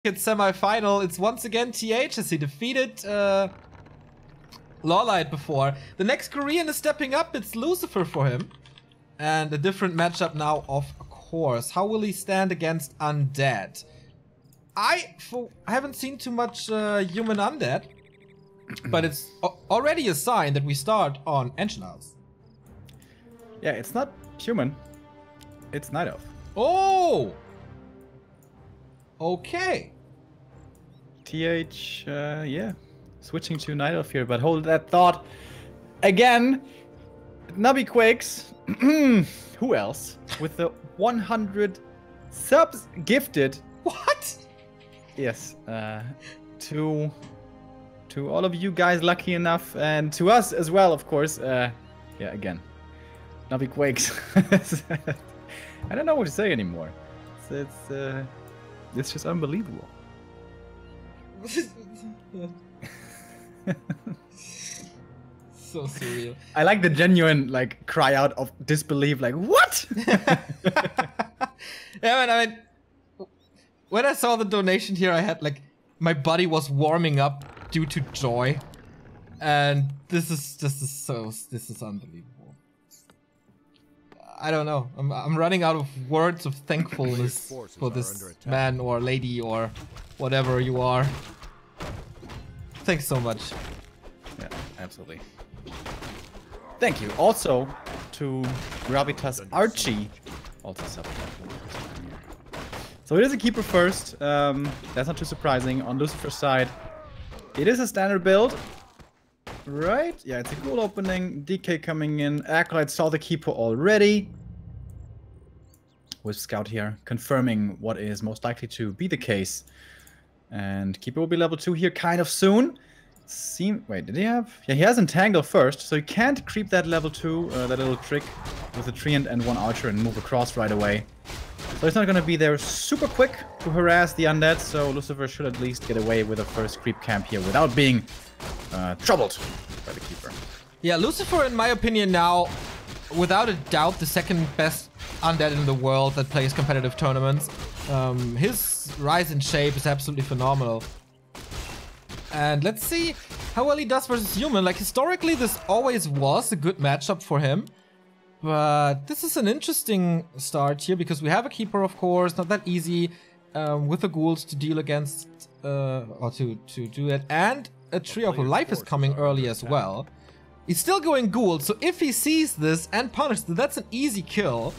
It's semi-final. It's once again TH as he defeated Lawlight before. The next Korean is stepping up. It's Lucifer for him. And a different matchup now, of course. How will he stand against Undead? I haven't seen too much human Undead. But it's already a sign that we start on Ancient House. Yeah, it's not human. It's Night Elf. Oh! Okay. TH, yeah. Switching to Night Elf here, but hold that thought. Again, Nubby Quakes. Who else? With the 100 subs gifted. What? Yes. To all of you guys lucky enough, and to us as well, of course. Yeah, again. Nubby Quakes. I don't know what to say anymore. It's just unbelievable. So surreal. I like the genuine like cry out of disbelief, like what? Yeah, man. I mean, when I saw the donation here, I had like my body was warming up due to joy, and this is unbelievable. I don't know. I'm running out of words of thankfulness for this man or lady or whatever you are. Thanks so much. Yeah, absolutely. Thank you. Also to Gravitas Archie. Also subbed. So it is a keeper first. That's not too surprising. On Lucifer's side, it is a standard build. Right? Yeah, it's a cool opening. DK coming in. Acolyte saw the keeper already. With Scout here, confirming what is most likely to be the case. And keeper will be level 2 here kind of soon. Wait, did he have? Yeah, he has Entangle first, so he can't creep that level 2, that little trick with a Treant and 1 Archer and move across right away. So it's not going to be there super quick to harass the Undead, so Lucifer should at least get away with a first creep camp here without being troubled by the keeper. Yeah, Lucifer, in my opinion now, without a doubt, the second best Undead in the world that plays competitive tournaments. His rise in shape is absolutely phenomenal. And let's see how well he does versus human. Like, historically, this always was a good matchup for him. But this is an interesting start here because we have a keeper, of course, not that easy with the ghouls to deal against, or to do it. And a Tree of Life is coming early as well. He's still going ghoul, so if he sees this and punishes it, that's an easy kill.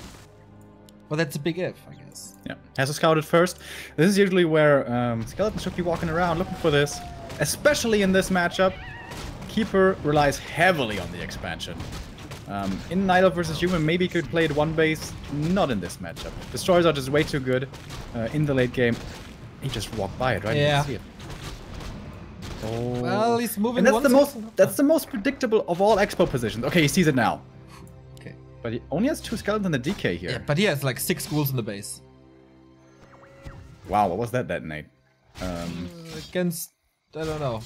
But that's a big if, I guess. Yeah, has to scout it first. This is usually where skeletons should be walking around looking for this. Especially in this matchup, Keeper relies heavily on the expansion. In Night Elf versus Human, maybe he could play it one base, not in this matchup. Destroyers are just way too good in the late game. He just walked by it, right? Yeah. See it. Oh. Well, he's moving. And that's the most predictable of all expo positions. Okay, he sees it now. Okay. But he only has 2 skeletons and a DK here. Yeah, but he has like 6 ghouls in the base. Wow, what was that detonate? Against, I don't know.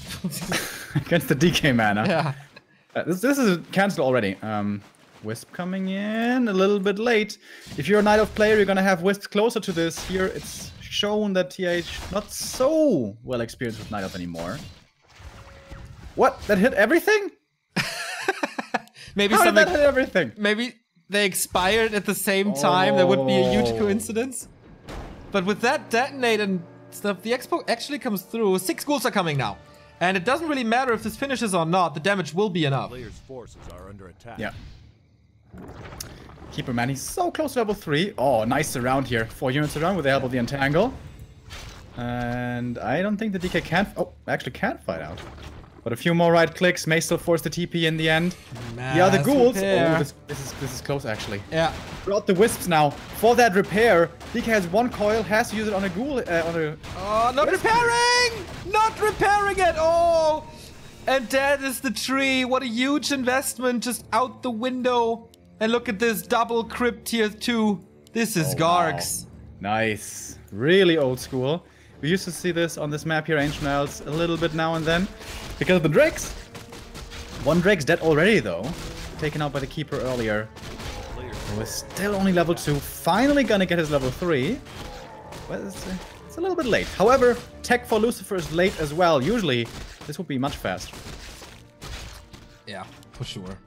Against the DK mana. Yeah. This is cancelled already. Wisp coming in a little bit late. If you're a Night Elf player, you're gonna have Wisp closer to this. Here it's shown that TH not so well experienced with Night Elf anymore. What? That hit everything? Maybe How did that hit everything? Maybe they expired at the same time. That would be a huge coincidence. But with that detonate and stuff, the expo actually comes through. 6 ghouls are coming now. And it doesn't really matter if this finishes or not. The damage will be enough. Players' forces are under attack. Yeah. Keeper, man, he's so close to level 3. Oh, nice surround here. 4 units around with the help of the Entangle. And I don't think the DK can... Oh, actually can fight out. But a few more right clicks may still force the TP in the end. Yeah, the ghouls. Repair. Oh, this is close actually. Yeah. Brought the wisps now for that repair. DK has 1 coil, has to use it on a ghoul. Oh, not repairing! Not repairing at all! And that is the tree. What a huge investment just out the window. And look at this double crypt tier 2. This is Gargs. Wow. Nice. Really old school. We used to see this on this map here, Ancient Isles, a little bit now and then. Because of the drakes. 1 drake's dead already, though. Taken out by the keeper earlier. Who is still only level 2. Finally gonna get his level 3. But it's It's a little bit late. However, tech for Lucifer is late as well. Usually, this would be much faster. Yeah, for sure.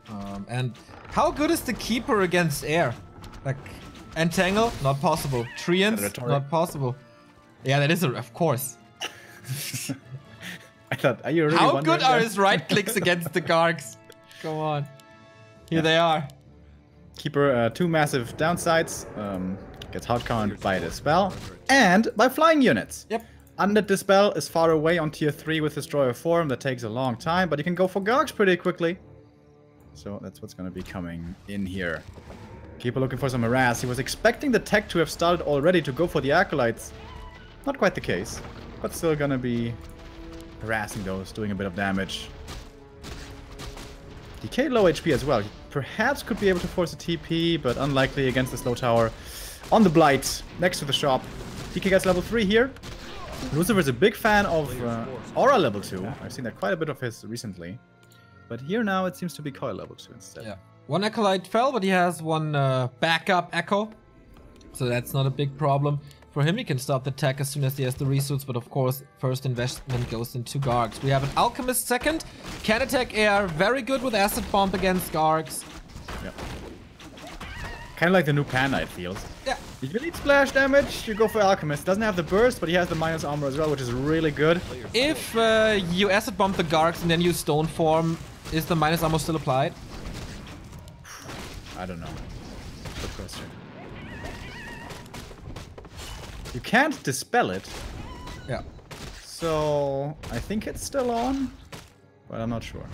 And how good is the keeper against air? Like, entangle? Not possible. Treants? Not possible. Yeah, that is of course. I thought, are you really how good are his right clicks against the Gargs? Come on. Here they are. Keeper, 2 massive downsides. Gets hard counted by the spell. And by flying units. Yep. Undead Dispel is far away on tier 3 with Destroyer form. That takes a long time, but you can go for Gargs pretty quickly. So that's what's going to be coming in here. Keeper looking for some harass. He was expecting the tech to have started already to go for the Acolytes. Not quite the case, but still going to be harassing those, doing a bit of damage. DK low HP as well. He perhaps could be able to force a TP, but unlikely against the slow tower. On the Blight, next to the shop. DK gets level 3 here. Lucifer is a big fan of Aura level 2. I've seen that quite a bit of his recently. But here now it seems to be Coil level 2 instead. Yeah. One Acolyte fell, but he has one backup Echo. So that's not a big problem. For him, he can start the tech as soon as he has the resource, but of course, first investment goes into Gargs. We have an Alchemist second. Can attack air, very good with Acid Bomb against Gargs. Yep. Kind of like the new Panda, it feels. Yeah. If you need splash damage, you go for Alchemist. Doesn't have the burst, but he has the minus armor as well, which is really good. If you Acid Bomb the Gargs and then you Stone Form, is the minus armor still applied? I don't know. Good question. You can't dispel it. Yeah. So I think it's still on, but I'm not sure.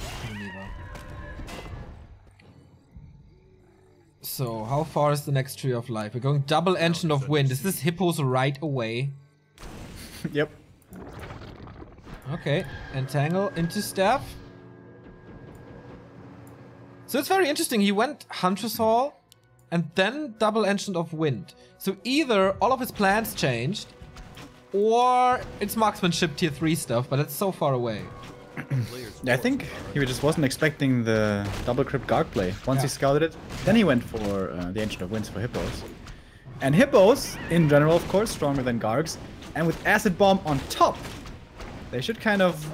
So how far is the next Tree of Life? We're going double Ancient of Wind. Is this Hippos right away? Yep. Okay. Entangle into Staff. So it's very interesting. He went Huntress Hall and then double Ancient of Wind. So either all of his plans changed or it's marksmanship tier 3 stuff, but it's so far away. Yeah, I think he just wasn't expecting the double crypt Garg play. Once he scouted it, then he went for the Ancient of Winds for Hippos. And Hippos, in general, of course, stronger than Gargs. And with Acid Bomb on top, they should kind of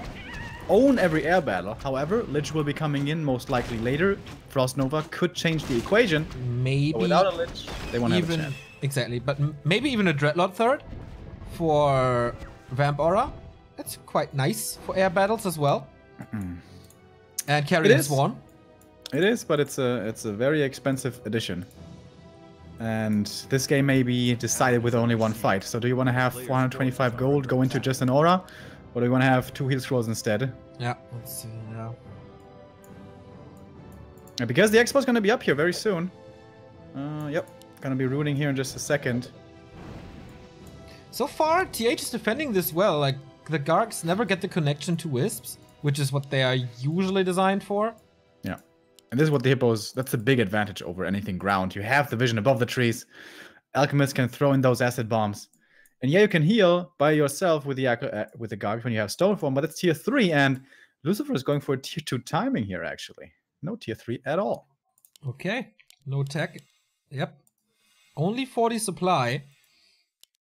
own every air battle. However, Lich will be coming in most likely later. Frost Nova could change the equation. Maybe. But without a Lich, they won't have a chance. Exactly, but maybe even a Dreadlord third for Vamp Aura. That's quite nice for air battles as well. And Carrion Swarm. It is, but it's a very expensive addition. And this game may be decided with only one fight. So do you want to have 425 gold go into just an aura? Or do you want to have 2 heal scrolls instead? Yeah, let's see now. And because the expo is going to be up here very soon. Yep, going to be rooting here in just a second. So far, TH is defending this well. Like, the Gargs never get the connection to Wisps, which is what they are usually designed for. Yeah. And this is what the Hippos, that's the big advantage over anything ground. You have the vision above the trees. Alchemists can throw in those acid bombs. And yeah, you can heal by yourself with the Garg when you have Stone Form, but it's tier 3, and Lucifer is going for a tier 2 timing here, actually. No tier 3 at all. Okay. No tech. Yep. Only 40 supply.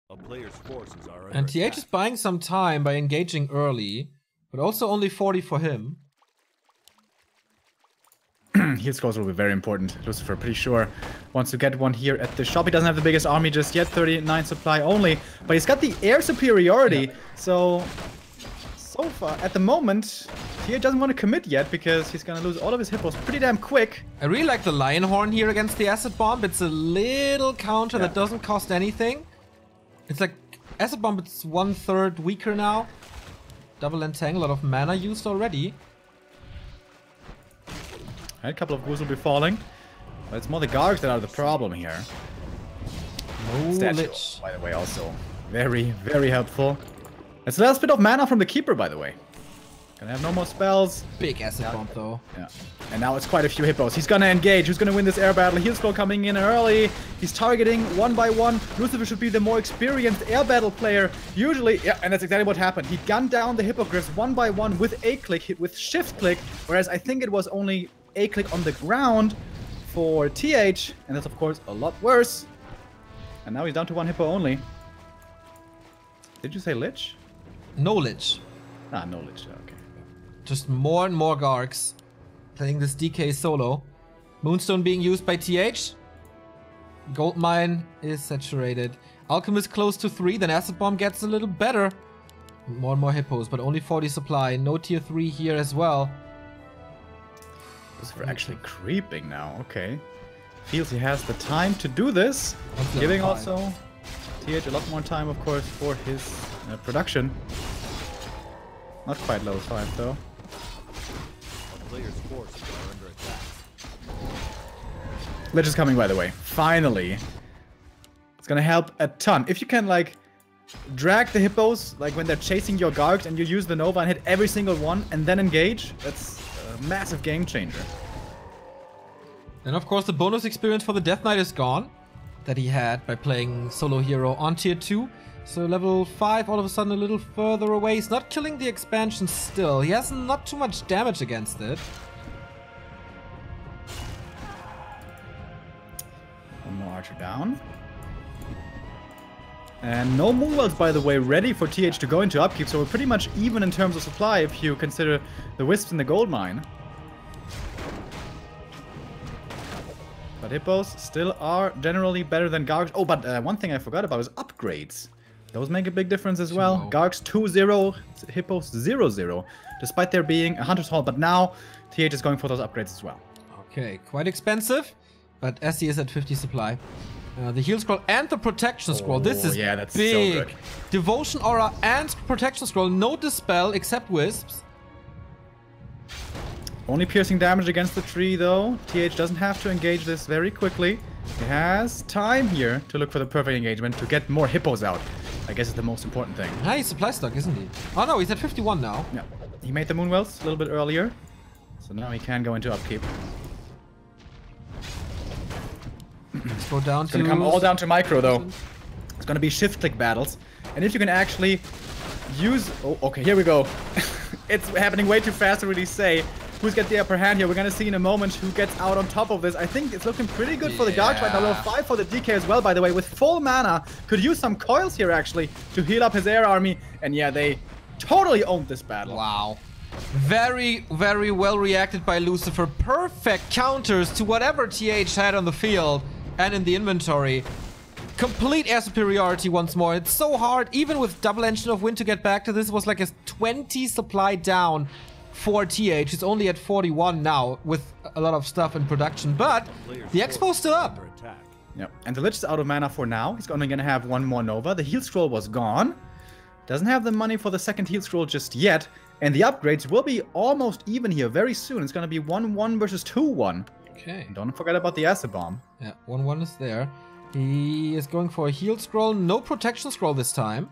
A player's forces are And TH is buying some time by engaging early, but also only 40 for him. Heal scrolls will be very important. Lucifer, pretty sure, wants to get one here at the shop. He doesn't have the biggest army just yet, 39 supply only, but he's got the air superiority. Yeah. So far, at the moment, TH doesn't want to commit yet because he's gonna lose all of his hippos pretty damn quick. I really like the Lion Horn here against the Acid Bomb. It's a little counter that doesn't cost anything. It's like Acid Bomb, it's 1/3 weaker now. Double Entangle, a lot of mana used already. A couple of ghouls will be falling, but it's more the Gargs that are the problem here. No Statue, Lich. by the way, also very, very helpful. It's the last bit of mana from the Keeper, by the way. Gonna have no more spells. Big Acid Bomb, though. Yeah. And now it's quite a few hippos. He's gonna engage. Who's gonna win this air battle? Heal scroll coming in early. He's targeting one by one. Lucifer should be the more experienced air battle player. Usually, yeah, and that's exactly what happened. He gunned down the hippogriffs one by one with a click, with shift click, whereas I think it was only a click on the ground for TH, and that's of course a lot worse. And now he's down to one hippo only. Did you say Lich? No Lich. Ah, no Lich. Okay. Just more and more Gargs playing this DK solo. Moonstone being used by TH. Goldmine is saturated. Alchemist close to 3, then Acid Bomb gets a little better. More and more hippos, but only 40 supply. No tier 3 here as well. Lucifer actually creeping now, okay. Feels he has the time to do this. Giving also TH a lot more time, of course, for his production. Not quite level 5 though. A player's forces are under attack. Lich is coming, by the way. Finally. It's gonna help a ton. If you can, like, drag the hippos, like when they're chasing your Gargs, and you use the Nova and hit every single one, and then engage, that's a massive game changer. And of course the bonus experience for the Death Knight is gone. That he had by playing solo hero on tier 2. So level 5 all of a sudden a little further away. He's not killing the expansion still. He has not too much damage against it. One more archer down. And no Moonwells, by the way, ready for TH to go into upkeep, so we're pretty much even in terms of supply if you consider the Wisps in the gold mine. But Hippos still are generally better than Gargs. Oh, but one thing I forgot about is upgrades. Those make a big difference as well. Gargs 2-0, Hippos 0-0, despite there being a Hunter's Hall, but now TH is going for those upgrades as well. Okay, quite expensive, but SC is at 50 supply. The heal scroll and the protection scroll. This is that's big. So good. Devotion aura and protection scroll. No dispel except wisps. Only piercing damage against the tree though. TH doesn't have to engage this very quickly. He has time here to look for the perfect engagement to get more hippos out. I guess it's the most important thing. Ah, he's supply stuck, isn't he? Oh no, he's at 51 now. Yeah, he made the Moonwells a little bit earlier. So now he can go into upkeep. Let's go down It's gonna come all down to micro though. It's gonna be shift click battles. And if you can actually use... Oh, okay, here we go. It's happening way too fast to really say who's got the upper hand here. We're gonna see in a moment who gets out on top of this. I think it's looking pretty good for the Gargs right now. Level 5 for the DK as well, by the way, with full mana. Could use some coils here actually to heal up his air army. And yeah, they totally owned this battle. Wow. Very, very well reacted by Lucifer. Perfect counters to whatever TH had on the field and in the inventory. Complete air superiority once more. It's so hard, even with double engine of wind, to get back to this. It was like a 20 supply down for TH. It's only at 41 now with a lot of stuff in production, but the Expo's still up. Yep, and the Lich is out of mana for now. He's only gonna have one more Nova. The heal scroll was gone. Doesn't have the money for the second heal scroll just yet. And the upgrades will be almost even here very soon. It's gonna be 1-1 versus 2-1. Okay. And don't forget about the acid bomb. Yeah, 1-1 is there. He is going for a heal scroll, no protection scroll this time.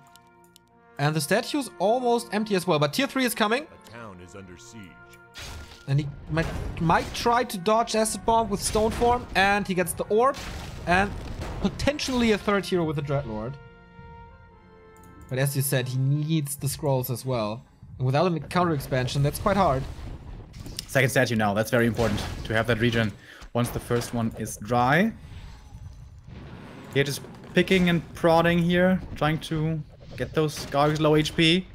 And the statue is almost empty as well, but tier 3 is coming. The town is under siege. And he might try to dodge acid bomb with stone form, and he gets the orb, and potentially a third hero with the Dreadlord. But as you said, he needs the scrolls as well. And without a counter expansion, that's quite hard. Second statue now, that's very important to have that regen once the first one is dry. Here just picking and prodding here, trying to get those Gargs low HP.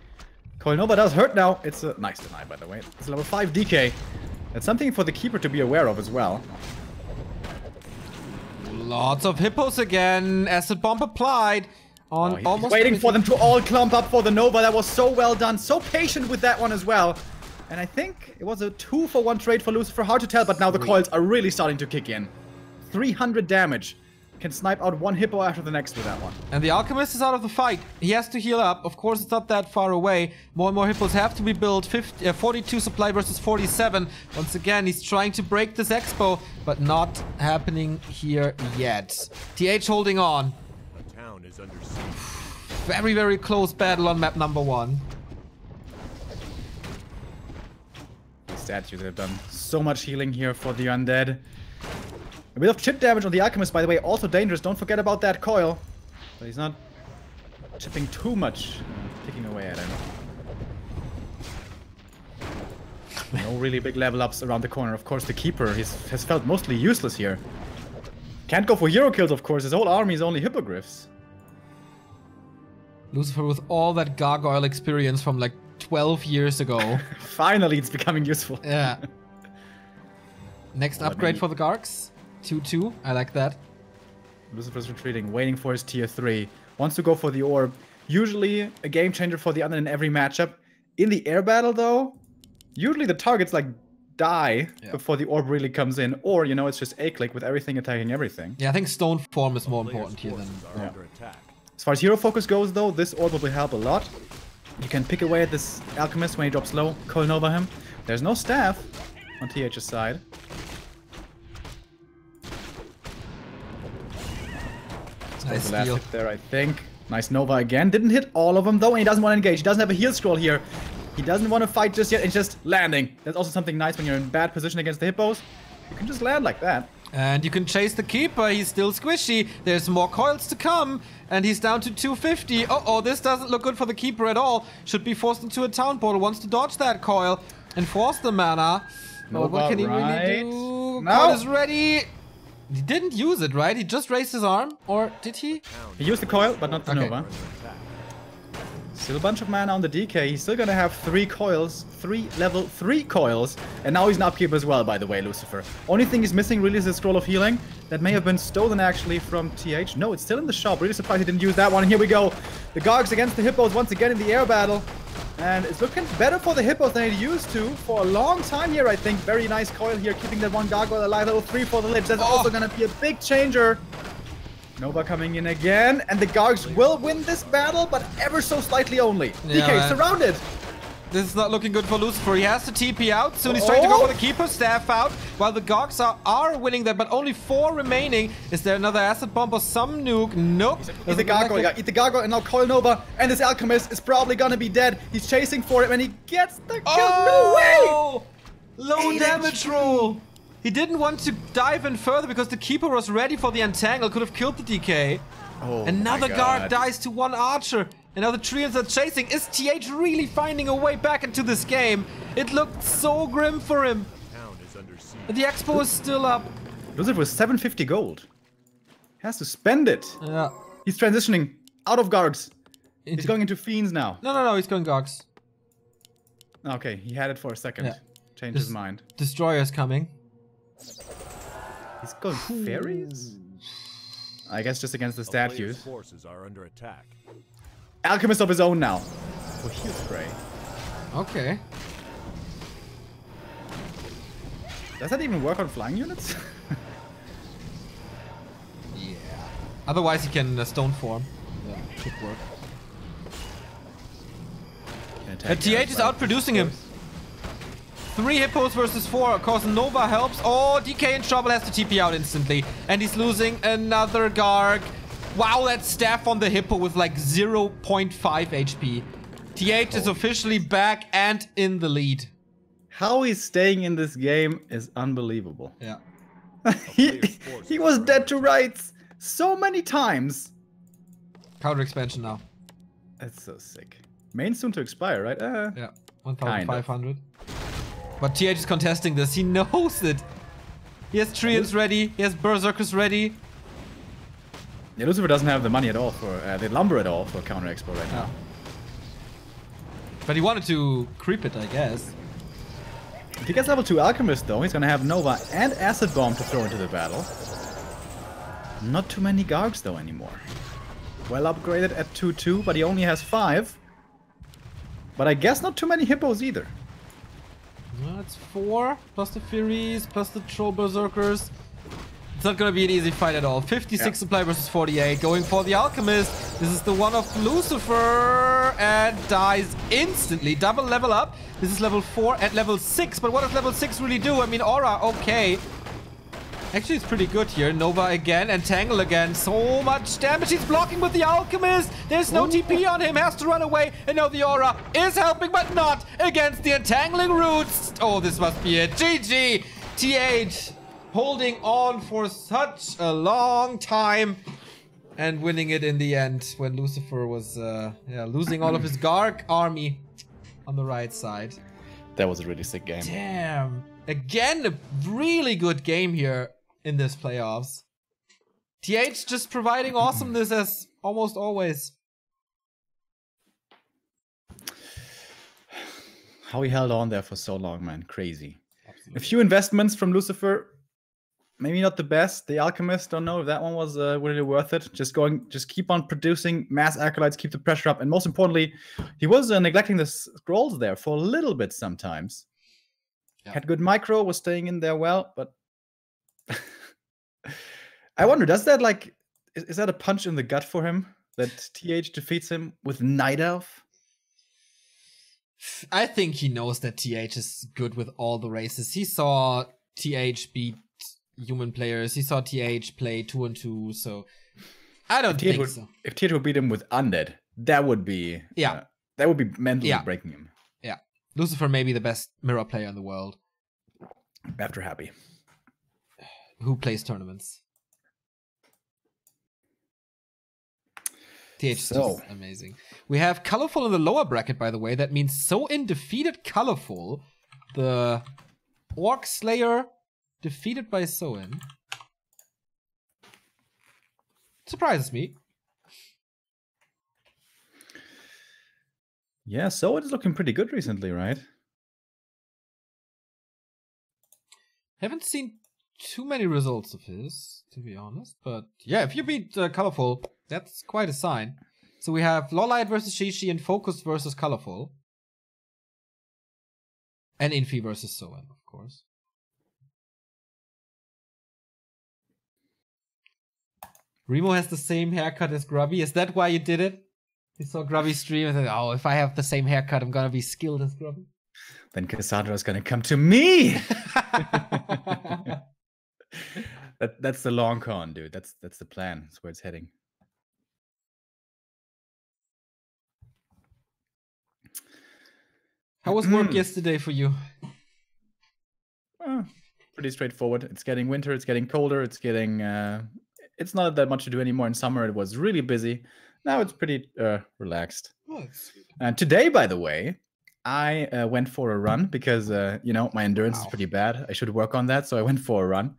Coil Nova does hurt now. It's a nice deny, by the way. It's level 5 DK. That's something for the Keeper to be aware of as well. Lots of hippos again. Acid bomb applied. On almost waiting for them to all clump up for the Nova. That was so well done. So patient with that one as well. And I think it was a 2-for-1 trade for Lucifer. Hard to tell, but now the coils are really starting to kick in. 300 damage. Can snipe out one hippo after the next with that one. And the Alchemist is out of the fight. He has to heal up. Of course, it's not that far away. More and more hippos have to be built. 42 supply versus 47. Once again, he's trying to break this expo, but not happening here yet. TH holding on. The town is under siege. Very, very close battle on map number 1. The statues have done so much healing here for the undead. A bit of chip damage on the Alchemist, by the way, also dangerous. Don't forget about that coil. But he's not chipping too much, picking away at him. No really big level ups around the corner. Of course, the Keeper has felt mostly useless here. Can't go for hero kills, of course. His whole army is only hippogriffs. Lucifer with all that gargoyle experience from like 12 years ago. Finally, it's becoming useful. Yeah. Next upgrade for the Gargs. 2-2. I like that. Lucifer's retreating, waiting for his tier 3. Wants to go for the orb. Usually a game changer for the Undead in every matchup. In the air battle, though, usually the targets like die before the orb really comes in. Or, you know, it's just A-click with everything attacking everything. Yeah, I think stone form is more important here than... As far as hero focus goes, though, this orb will help a lot. You can pick away at this alchemist when he drops low, coil nova him. There's no staff on TH's side. Nice The last steal. hit there, I think. Nice nova again. Didn't hit all of them, though, and he doesn't want to engage. He doesn't have a heal scroll here. He doesn't want to fight just yet. It's just landing. That's also something nice when you're in bad position against the hippos. You can just land like that. And you can chase the Keeper, he's still squishy. There's more coils to come, and he's down to 250. Uh-oh, this doesn't look good for the Keeper at all. Should be forced into a town portal, wants to dodge that coil and force the mana. Oh, what can he really do? No. Coil is ready. He didn't use it, right? He just raised his arm, or did he? He used the coil, but not the Okay. nova. Still a bunch of mana on the DK. He's still gonna have 3 coils, 3 level 3 coils. And now he's an upkeep as well, by the way, Lucifer. Only thing he's missing really is the scroll of healing. That may have been stolen actually from TH. No, it's still in the shop. Really surprised he didn't use that one. And here we go. The Gargs against the hippos once again in the air battle. And it's looking better for the hippos than it used to for a long time here, I think. Very nice coil here, keeping that one gargoyle alive. Level 3 for the Lich. That's also gonna be a big changer. Nova coming in again, and the Gargs will win this battle, but ever so slightly only. Yeah, DK man. surrounded. This is not looking good for Lucifer. He has to TP out. Soon he's trying to go for the Keeper staff out, while the Gargs are winning that, but only 4 remaining. Is there another acid bomb or some nuke? Nope. Eat the gargoyle, yeah, eat the gargoyle, and now coil Nova, and this alchemist is probably gonna be dead. He's chasing for him, and he gets the kill. No way! Low 8 damage HP. roll. He didn't want to dive in further because the Keeper was ready for the entangle. Could have killed the DK. Oh, Another my guard God. dies to 1 archer. And now the Treants are chasing. Is TH really finding a way back into this game? It looked so grim for him. Town is under siege. The Expo is still up. Lucifer with 750 gold. Has to spend it. Yeah. He's transitioning out of Gargs. He's going into Fiends now. No, he's going Gargs. Okay, he had it for a second. Yeah. Changed his mind. Destroyer's coming. He's going fairies? I guess just against the A player's statues. forces are under attack. Alchemist of his own now. For heal spray. Okay. Does that even work on flying units? Yeah. Otherwise he can stone form. Yeah, should work. TH is outproducing him. 3 hippos versus 4. Of course, Nova helps. Oh, DK in trouble, has to TP out instantly. And he's losing another Garg. Wow, that staff on the hippo with like 0.5 HP. TH is officially back and in the lead. How he's staying in this game is unbelievable. Yeah. he was dead to rights so many times. Counter expansion now. That's so sick. Main soon to expire, right? Yeah. 1,500. But TH is contesting this. He knows it. He has Treants ready. He has Berserkers ready. Yeah, Lucifer doesn't have the money at all for the lumber at all for counter expo right now. But he wanted to creep it, I guess. If he gets level 2 Alchemist though, he's gonna have Nova and Acid Bomb to throw into the battle. Not too many Gargs though anymore. Well upgraded at 2-2, but he only has 5. But I guess not too many hippos either. That's 4 plus the Furies plus the Troll Berserkers. It's not gonna be an easy fight at all. 56 supply versus 48. Going for the Alchemist. This is the one of Lucifer and dies instantly. Double level up. This is level 4 at level 6. But what does level 6 really do? I mean, Aura, okay. Actually, it's pretty good here. Nova again, Entangle again. So much damage. He's blocking with the Alchemist. There's no TP on him. Has to run away. And now the Aura is helping, but not against the Entangling Roots. Oh, this must be it. GG. TH holding on for such a long time and winning it in the end when Lucifer was losing all of his Garg army on the right side. That was a really sick game. Damn. Again, a really good game here in this playoffs. TH just providing awesomeness as almost always. How he held on there for so long, man. Crazy. Absolutely. A few investments from Lucifer. Maybe not the best. The Alchemist, don't know if that one was really worth it. Just keep on producing mass acolytes, keep the pressure up, and most importantly, he was neglecting the scrolls there for a little bit sometimes. Yeah. Had good micro, was staying in there well, but I wonder, does that like is that a punch in the gut for him that TH defeats him with Night Elf? I think he knows that TH is good with all the races. He saw TH beat human players. He saw TH play 2-2, so I don't think so. If TH would beat him with Undead, that would be that would be mentally breaking him. Yeah, Lucifer may be the best mirror player in the world. After Happy, who plays tournaments. TH is just amazing. We have Colorful in the lower bracket, by the way. That means So-In defeated Colorful. The Orc Slayer defeated by So-In. Surprises me. Yeah, So-In is looking pretty good recently, right? Haven't seen too many results of his, to be honest. But yeah, if you beat Colorful, that's quite a sign. So we have Lolite versus Shishi and Focus versus Colorful. And Infi versus So-In, of course. Remo has the same haircut as Grubby. Is that why you did it? You saw Grubby stream and said, oh, if I have the same haircut, I'm gonna be skilled as Grubby. Then Cassandra's gonna come to me! That's the long con, dude. That's the plan. That's where it's heading. How was work yesterday for you? Pretty straightforward. It's getting winter, it's getting colder, it's getting it's not that much to do anymore. In summer it was really busy. Now it's pretty relaxed. Oh, and today, by the way, I went for a run because you know, my endurance is pretty bad. I should work on that, so I went for a run.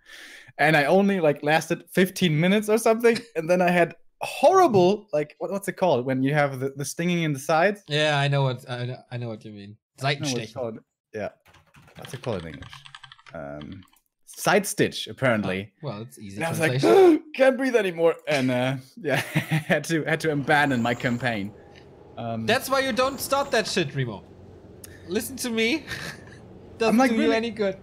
And I only like lasted 15 minutes or something, and then I had horrible, like what's it called when you have the stinging in the sides? Yeah, I know what you mean. Seitenstechen. Yeah, what's it called in English? Side stitch, apparently. Oh, well, it's easy. And I was like, oh, can't breathe anymore, and yeah, had to abandon my campaign. That's why you don't start that shit, Remo. Listen to me. Doesn't like, do you any good.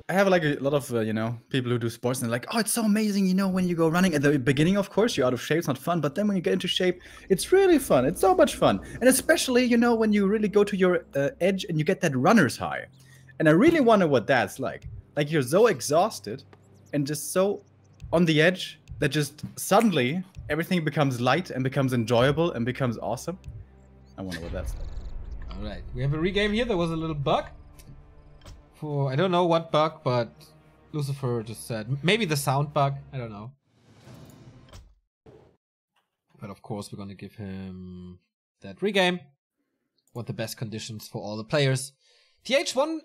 I have like a lot of you know, people who do sports and they're like, oh, it's so amazing, you know, when you go running at the beginning, of course you're out of shape, it's not fun, but then when you get into shape, it's really fun. It's so much fun, and especially, you know, when you really go to your edge and you get that runner's high. And I really wonder what that's like. Like, you're so exhausted and just so on the edge that just suddenly everything becomes light and becomes enjoyable and becomes awesome. I wonder what that's like. All right, we have a regame here. There was a little bug. I don't know what bug, but Lucifer just said maybe the sound bug. I don't know. But of course, we're gonna give him that regame. Want the best conditions for all the players. TH1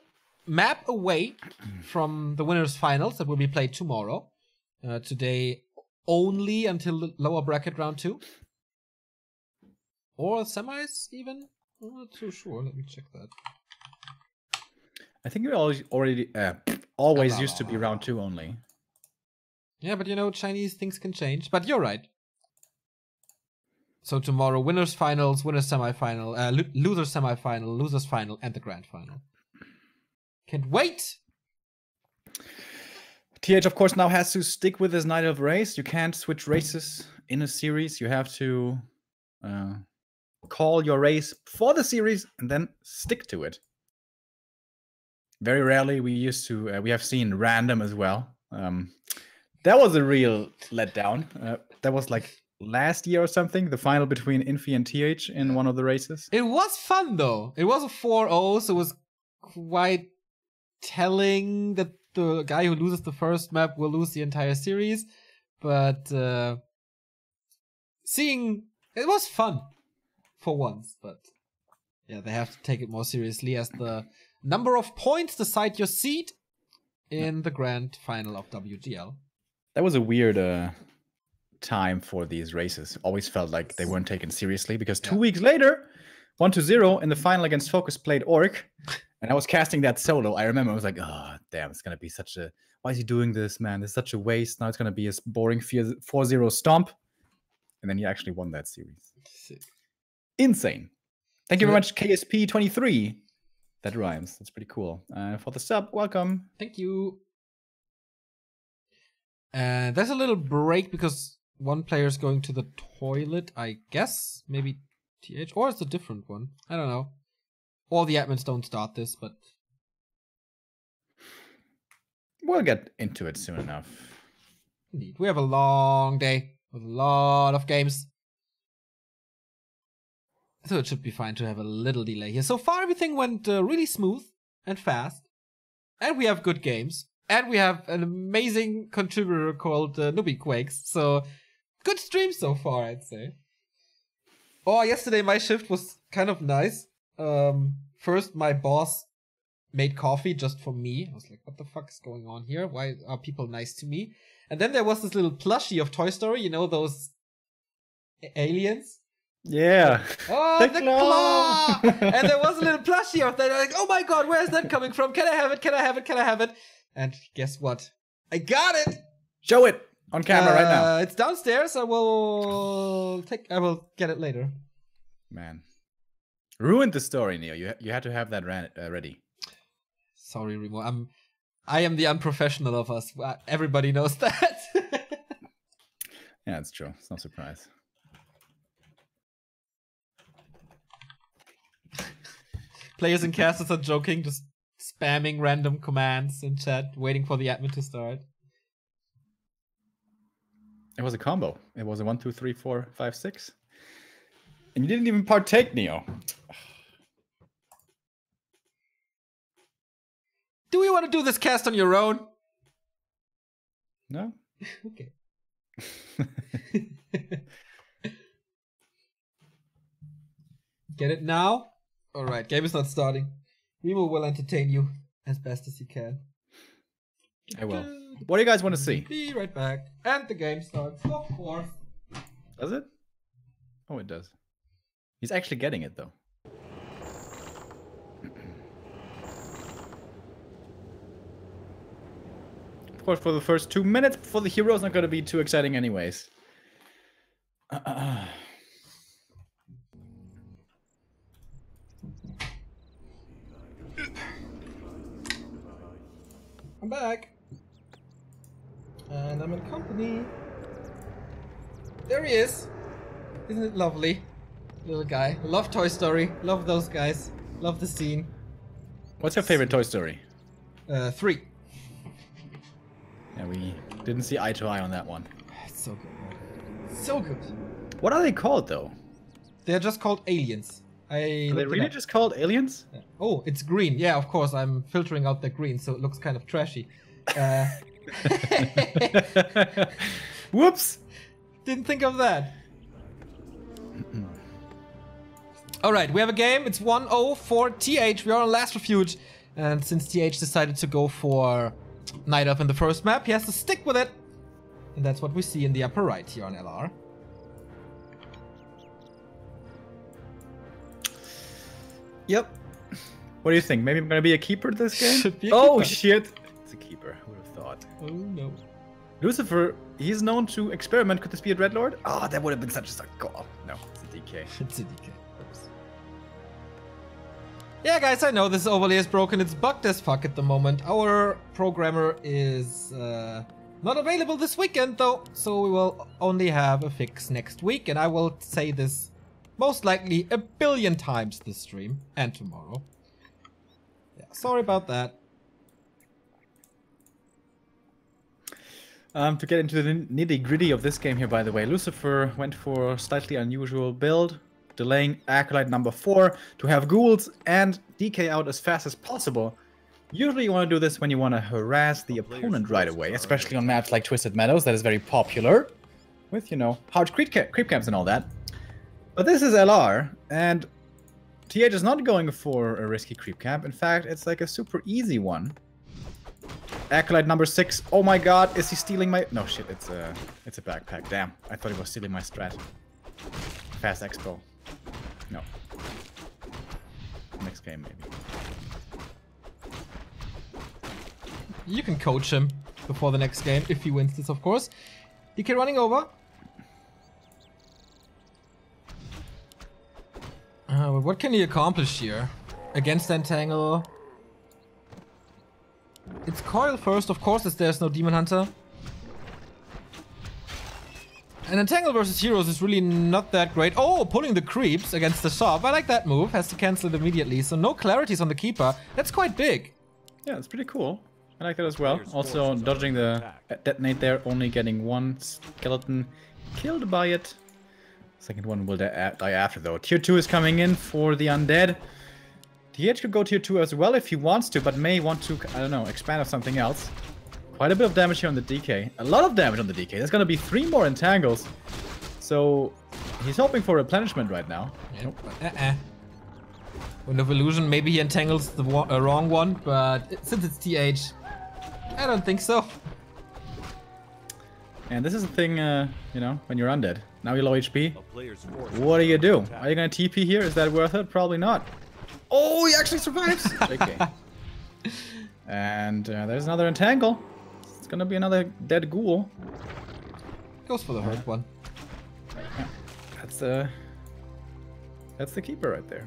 map away from the winners' finals that will be played tomorrow. Today only until the lower bracket round 2. Or semis even? I'm not too sure. Let me check that. I think it always used to be round 2 only. Yeah, but you know, Chinese things can change. But you're right. So tomorrow, winners finals, winners semifinal, losers semifinal, losers final, and the grand final. Can't wait! TH, of course, now has to stick with his Night Elf race. You can't switch races in a series. You have to call your race for the series and then stick to it. Very rarely we have seen random as well. That was a real letdown. That was like last year or something, the final between Infi and TH in one of the races. It was fun though. It was a 4-0, so it was quite telling that the guy who loses the first map will lose the entire series. But seeing it was fun for once, but yeah, they have to take it more seriously as the number of points decide your seed in the grand final of WGL. That was a weird time for these races. Always felt like they weren't taken seriously because 2 weeks later 1-0 in the final against Focus played Orc. And I was casting that solo. I remember I was like, oh, damn, it's going to be such a... Why is he doing this, man? It's such a waste. Now it's going to be a boring 4-0 stomp. And then he actually won that series. Sick. Insane. Thank you very much, KSP23. That rhymes. That's pretty cool. For the sub, welcome. Thank you. And there's a little break because one player is going to the toilet, I guess. Maybe TH, or it's a different one. I don't know. All the admins don't start this, but... We'll get into it soon enough. Indeed. We have a long day with a lot of games. So it should be fine to have a little delay here. So far everything went really smooth and fast. And we have good games. And we have an amazing contributor called Newbie Quakes. So good stream so far, I'd say. Oh, yesterday my shift was kind of nice. First, my boss made coffee just for me. I was like, what the fuck is going on here? Why are people nice to me? And then there was this little plushie of Toy Story, you know, those aliens? Yeah. Oh, the claw! And there was a little plushie of that. I'm like, oh my god, where is that coming from? Can I have it? Can I have it? Can I have it? And guess what? I got it! Show it on camera right now. It's downstairs. I will get it later. Man. Ruined the story, Neo. You had to have that ready. Sorry, Remo. I am the unprofessional of us. Everybody knows that. Yeah, it's true. It's no surprise. Players and casters are joking, just spamming random commands in chat, waiting for the admin to start. It was a combo. It was a 1, 2, 3, 4, 5, 6. And you didn't even partake, Neo. Do we want to do this cast on your own? No? Okay. Get it now? Alright, game is not starting. Remo will entertain you as best as he can. I will. What do you guys want to see? Be right back. And the game starts, of course. Does it? Oh, it does. He's actually getting it, though. Of course, for the first 2 minutes before the hero's not going to be too exciting anyways. I'm back. And I'm in company. There he is. Isn't it lovely? Little guy. Love Toy Story. Love those guys. Love the scene. What's your favorite Toy Story? 3. Yeah, we didn't see eye to eye on that one. It's so good. So good. What are they called, though? They're just called aliens. Are they really just called aliens? Yeah. Oh, it's green. Yeah, of course. I'm filtering out the green, so it looks kind of trashy. Whoops! Didn't think of that. Alright, we have a game. It's 1-0 for TH. We are on Last Refuge. And since TH decided to go for Night Elf in the first map, he has to stick with it. And that's what we see in the upper right here on LR. Yep. What do you think? Maybe I'm gonna be a keeper this game? Should be a oh, keeper. shit! It's a keeper. Who would have thought? Oh, no. Lucifer, he's known to experiment. Could this be a Dreadlord? Oh, that would have been such a suck. Oh, no, it's a DK. It's a DK. Oops. Yeah, guys, I know this overlay is broken. It's bugged as fuck at the moment. Our programmer is not available this weekend, though. So we will only have a fix next week. And I will say this most likely a billion times this stream and tomorrow. Yeah, sorry about that. To get into the nitty-gritty of this game here, by the way, Lucifer went for a slightly unusual build, delaying Acolyte number 4 to have ghouls and DK out as fast as possible. Usually you want to do this when you want to harass the opponent right away, especially on maps like Twisted Meadows, that is very popular, with, you know, hard creep camps and all that. But this is LR, and TH is not going for a risky creep camp. In fact, it's like a super easy one. Acolyte number 6. Oh my god, is he stealing my... No, shit, it's a backpack. Damn, I thought he was stealing my strat. Fast expo. No. game, maybe. You can coach him before the next game, if he wins this, of course. DK running over. What can he accomplish here? Against Entangle. It's Coil first, of course, as there's no Demon Hunter. And Entangle versus Heroes is really not that great. Oh, pulling the creeps against the shop. I like that move. Has to cancel it immediately. So no clarities on the Keeper. That's quite big. Yeah, it's pretty cool. I like that as well. Also, dodging the detonate there, only getting one skeleton killed by it. Second one will die after, though. Tier 2 is coming in for the undead. TH could go tier 2 as well if he wants to, but may want to, I don't know, expand on something else. Quite a bit of damage here on the DK. A lot of damage on the DK. There's gonna be 3 more entangles. So, he's hoping for replenishment right now. Yep. Wind of Illusion, maybe he entangles the wrong one, but since it's TH, I don't think so. And this is the thing, you know, when you're undead. Now you're low HP. What do? Are you gonna TP here? Is that worth it? Probably not. Oh, he actually survives! Okay. And there's another entangle. It's gonna be another dead ghoul. Goes for the hurt one. Yeah. That's the Keeper right there.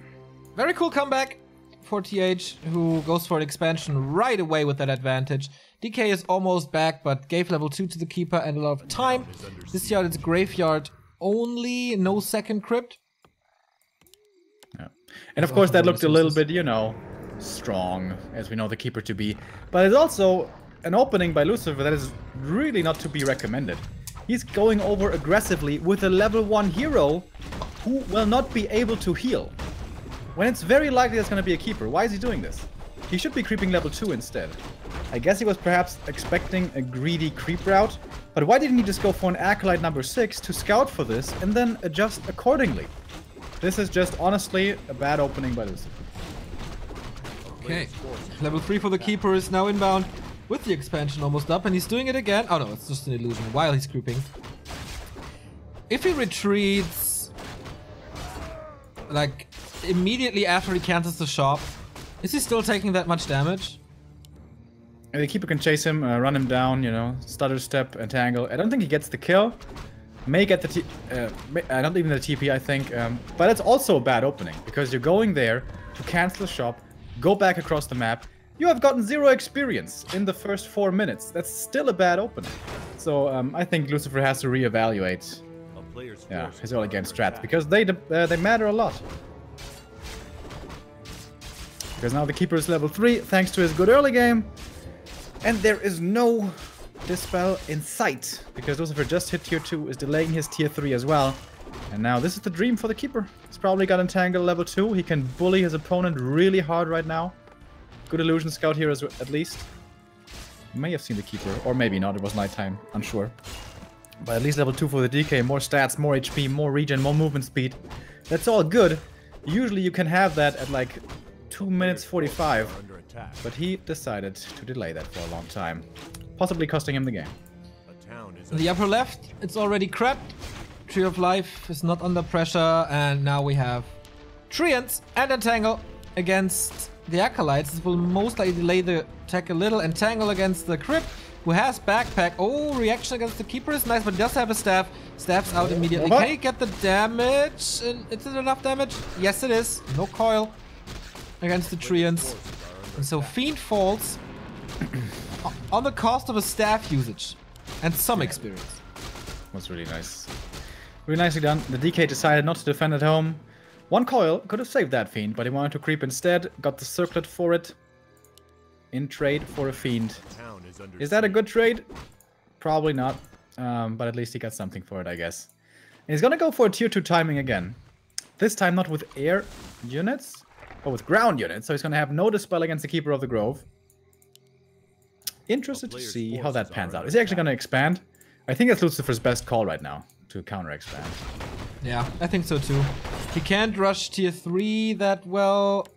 Very cool comeback for TH, who goes for an expansion right away with that advantage. DK is almost back, but gave level 2 to the Keeper and a lot of time. This yard is Graveyard only, no second crypt. Yeah. And of course that looked a little bit, you know, strong, as we know the Keeper to be. But it's also an opening by Lucifer that is really not to be recommended. He's going over aggressively with a level 1 hero who will not be able to heal. When it's very likely there's going to be a Keeper. Why is he doing this? He should be creeping level 2 instead. I guess he was perhaps expecting a greedy creep route, but why didn't he just go for an Acolyte number 6 to scout for this and then adjust accordingly? This is just honestly a bad opening by Lucifer. Okay, level 3 for the Keeper is now inbound with the expansion almost up, and he's doing it again. Oh no, it's just an illusion while he's creeping. If he retreats, like, immediately after he cancels the shop, is he still taking that much damage? The Keeper can chase him, run him down, you know, stutter step, entangle. I don't think he gets the kill. May get the not even the TP, I think. But it's also a bad opening, because you're going there to cancel the shop, go back across the map. You have gotten 0 experience in the first 4 minutes. That's still a bad opening. So I think Lucifer has to reevaluate his early game strats, because they matter a lot. Because now the Keeper is level 3, thanks to his good early game. And there is no Dispel in sight, because Lucifer just hit tier 2, is delaying his tier 3 as well. And now this is the dream for the Keeper. He's probably got Entangle level 2. He can bully his opponent really hard right now. Good Illusion Scout here at least. May have seen the Keeper, or maybe not, it was nighttime, unsure. But at least level 2 for the DK, more stats, more HP, more regen, more movement speed. That's all good. Usually you can have that at like 2 minutes 45. But he decided to delay that for a long time, possibly costing him the game. In the upper left, it's already crept. Tree of Life is not under pressure, and now we have Treants and Entangle against the Acolytes. This will most likely delay the attack a little. Entangle against the Crypt, who has Backpack. Oh, reaction against the Keeper is nice, but he does have a staff. Staff's out immediately. Can he get the damage? Is it enough damage? Yes, it is. No coil against the Treants. And so Fiend falls on the cost of a staff usage and some experience. Was really nice. Really nicely done. The DK decided not to defend at home. One coil could have saved that Fiend, but he wanted to creep instead. Got the circlet for it. In trade for a Fiend. Is that a good trade? Probably not. But at least he got something for it, I guess. And he's gonna go for a tier 2 timing again. This time not with air units, but with ground units. So he's gonna have no Dispel against the Keeper of the Grove. Interested to see how that pans out. Is he actually gonna expand? I think that's Lucifer's best call right now, to counter expand. Yeah, I think so too. He can't rush tier 3 that well.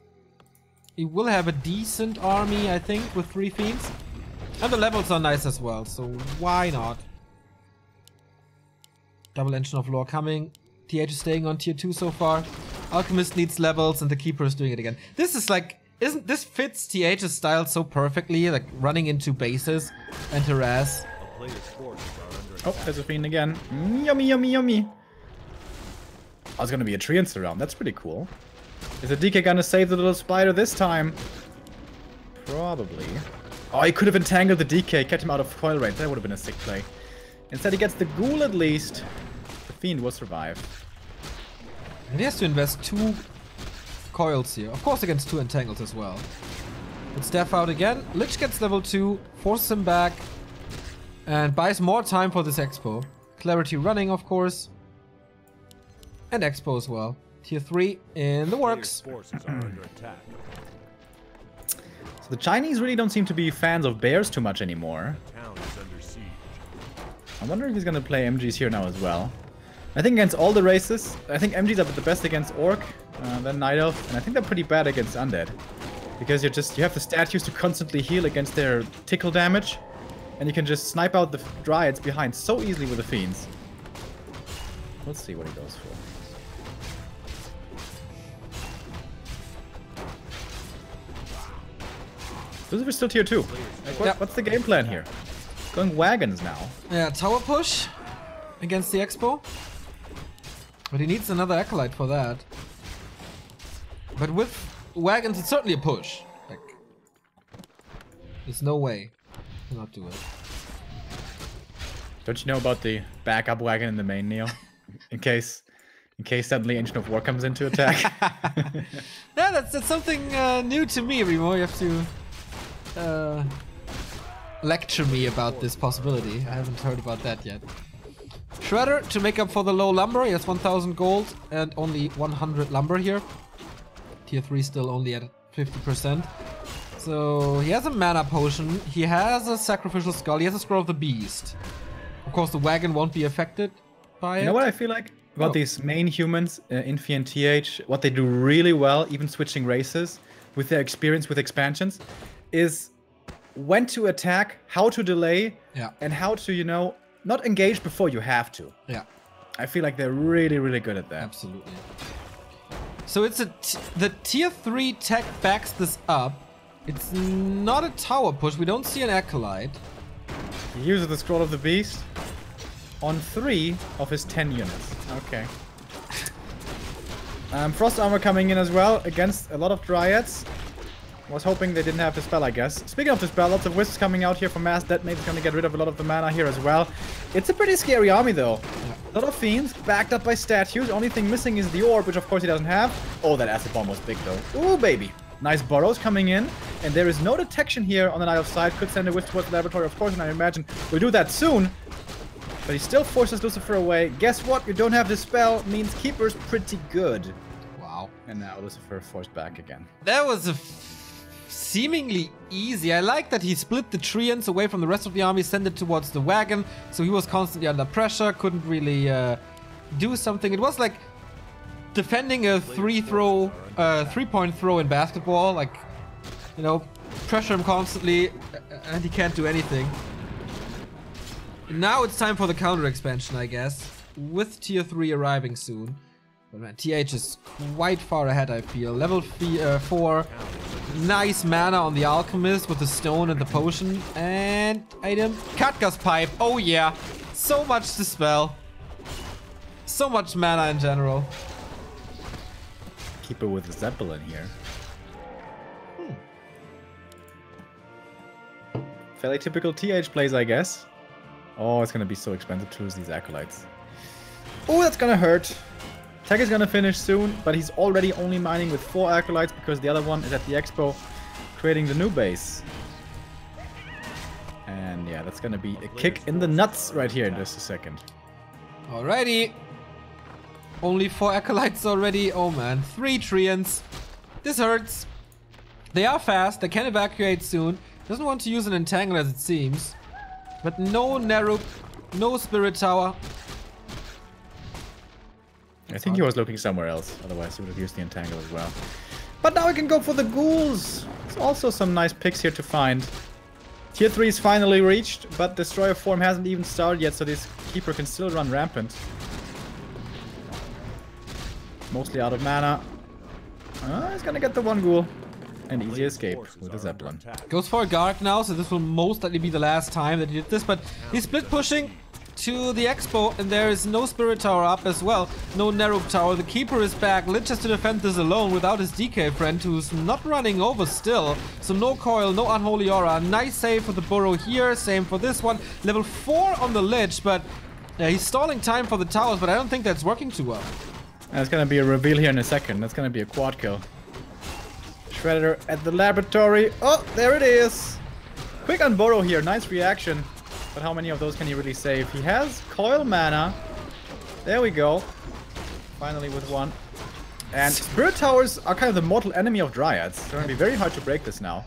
He will have a decent army, I think, with 3 Fiends. And the levels are nice as well, so why not? Double Engine of Lore coming. TH is staying on tier 2 so far. Alchemist needs levels, and the Keeper is doing it again. This is like, this fits TH's style so perfectly, like running into bases and harass. A player's forces are under Oh, attack. there's a fiend again. Yummy, yummy, yummy. Oh, it's gonna be a treant around. That's pretty cool. Is the DK gonna save the little spider this time? Probably. Oh, he could have entangled the DK, kept him out of coil range. That would have been a sick play. Instead, he gets the ghoul at least. The fiend will survive. And he has to invest 2 coils here. Of course, against 2 entangles as well. But Staff out again. Lich gets level 2, forces him back, and buys more time for this expo. Clarity running, of course. And expo as well. Tier 3 in the works. Player's forces are under attack. So the Chinese really don't seem to be fans of bears too much anymore. Town is under siege. I wonder if he's gonna play MGs here now as well. I think against all the races, I think MGs are the best against Orc, then Night Elf, and I think they're pretty bad against Undead. Because you have the statues to constantly heal against their tickle damage, and you can just snipe out the Dryads behind so easily with the Fiends. We'll see what he goes for. Lucifer's still tier 2. Like, what's the game plan here? Going wagons now. Yeah, tower push against the expo. But he needs another acolyte for that. But with wagons, it's certainly a push. Like, there's no way to not do it. Don't you know about the backup wagon in the main, Neo? In case suddenly Ancient of War comes into attack. Yeah, that's something new to me, Remo. You have to lecture me about this possibility. I haven't heard about that yet. Shredder to make up for the low lumber. He has 1000 gold and only 100 lumber here. Tier 3 still only at 50%. So he has a mana potion. He has a sacrificial skull. He has a scroll of the beast. Of course, the wagon won't be affected by it. You know what I feel like about these main humans, Infi and TH? What they do really well, even switching races, with their experience with expansions, is when to attack, how to delay, and how to, you know, not engage before you have to. Yeah. I feel like they're really, really good at that. Absolutely. So it's the tier 3 tech backs this up. It's not a tower push. We don't see an acolyte. He uses the Scroll of the Beast on 3 of his 10 units. Okay. Frost Armor coming in as well against a lot of Dryads. Was hoping they didn't have the spell, I guess. Speaking of the spell, lots of Wisps coming out here for Mass Detonate. It's going to get rid of a lot of the mana here as well. It's a pretty scary army, though. A lot of Fiends, backed up by statues. Only thing missing is the Orb, which of course he doesn't have. Oh, that Acid Bomb was big, though. Ooh, baby. Nice Burrows coming in. And there is no detection here on the Night of Sight. Could send a Wisp towards the laboratory, of course, and I imagine we'll do that soon. But he still forces Lucifer away. Guess what? You don't have the spell. Means Keeper's pretty good. Wow. And now Lucifer forced back again. That was a seemingly easy. I like that he split the treants away from the rest of the army, sent it towards the wagon, so he was constantly under pressure, couldn't really do something. It was like defending a three-point throw in basketball, like, you know, pressure him constantly, and he can't do anything. Now it's time for the counter expansion, I guess, with tier 3 arriving soon. But man, TH is quite far ahead, I feel. Level 4, nice mana on the Alchemist with the stone and the potion. And item, Katga's Pipe. Oh yeah, so much to spell. So much mana in general. Keeper with the Zeppelin here. Fairly typical TH plays, I guess. Oh, it's gonna be so expensive to lose these Acolytes. Oh, that's gonna hurt. Tech is gonna finish soon, but he's already only mining with 4 Acolytes because the other one is at the expo creating the new base. And yeah, that's gonna be a kick in the nuts right here in just a second. Alrighty. Only 4 Acolytes already. Oh man, 3 Treants. This hurts. They are fast, they can evacuate soon. Doesn't want to use an Entangle as it seems. But no Nerup, no Spirit Tower. I think he was looking somewhere else, otherwise he would have used the Entangle as well. But now we can go for the Ghouls! There's also some nice picks here to find. Tier 3 is finally reached, but Destroyer form hasn't even started yet, so this Keeper can still run rampant. Mostly out of mana. He's gonna get the one ghoul. An easy escape with the Zeppelin. Goes for a guard now, so this will most likely be the last time that he did this, but he's split pushing to the Expo, and there is no Spirit Tower up as well. No Narrow Tower. The Keeper is back. Lich has to defend this alone without his DK friend, who's not running over still. So no Coil, no Unholy Aura. Nice save for the Burrow here. Same for this one. Level 4 on the Lich, but he's stalling time for the towers, but I don't think that's working too well. That's gonna be a reveal here in a second. That's gonna be a quad kill. Shredder at the laboratory. Oh, there it is. Quick on Burrow here. Nice reaction. But how many of those can he really save? He has Coil mana. There we go. Finally with one. And Spirit Towers are kind of the mortal enemy of Dryads. It's going to be very hard to break this now.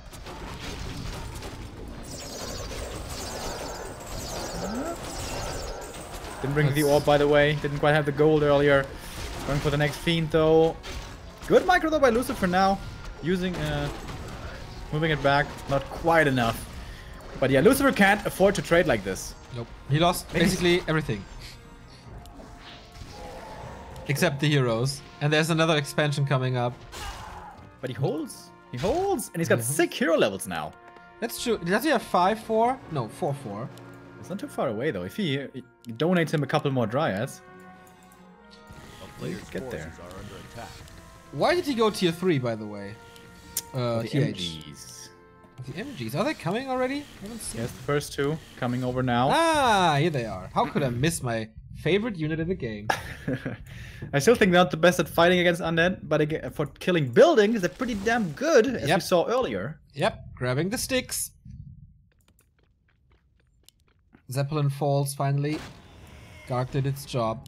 Didn't bring the orb, by the way. Didn't quite have the gold earlier. Going for the next Fiend, though. Good micro, though, by Lucifer now. Using, moving it back. Not quite enough. But yeah, Lucifer can't afford to trade like this. Nope. He lost basically everything. Except the heroes. And there's another expansion coming up. But he holds. He holds. And he's got 6 hero levels now. That's true. Does he have 5-4? No, 4-4. It's not too far away, though. If he donates him a couple more Dryads, he could get there. Why did he go tier 3, by the way? The TH. MGs. The MGs. Are they coming already? I haven't seen. Yes, the first 2 coming over now. Ah, here they are. How could I miss my favorite unit in the game? I still think they're not the best at fighting against undead, but again, for killing buildings, they're pretty damn good, as we saw earlier. Yep, grabbing the sticks. Zeppelin falls finally. Garg did its job.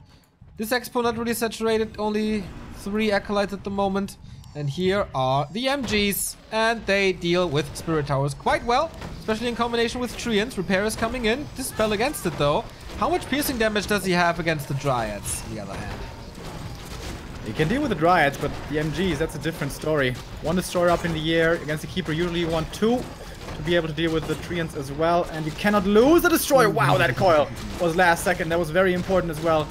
This expo not really saturated, only 3 acolytes at the moment. And here are the MGs, and they deal with Spirit Towers quite well, especially in combination with Treants. Repair is coming in. Dispel against it though. How much piercing damage does he have against the Dryads, on the other hand? He can deal with the Dryads, but the MGs, that's a different story. 1 Destroyer up in the air. Against the Keeper, usually you want 2 to be able to deal with the Treants as well. And you cannot lose the Destroyer. Wow, that coil was last second. That was very important as well.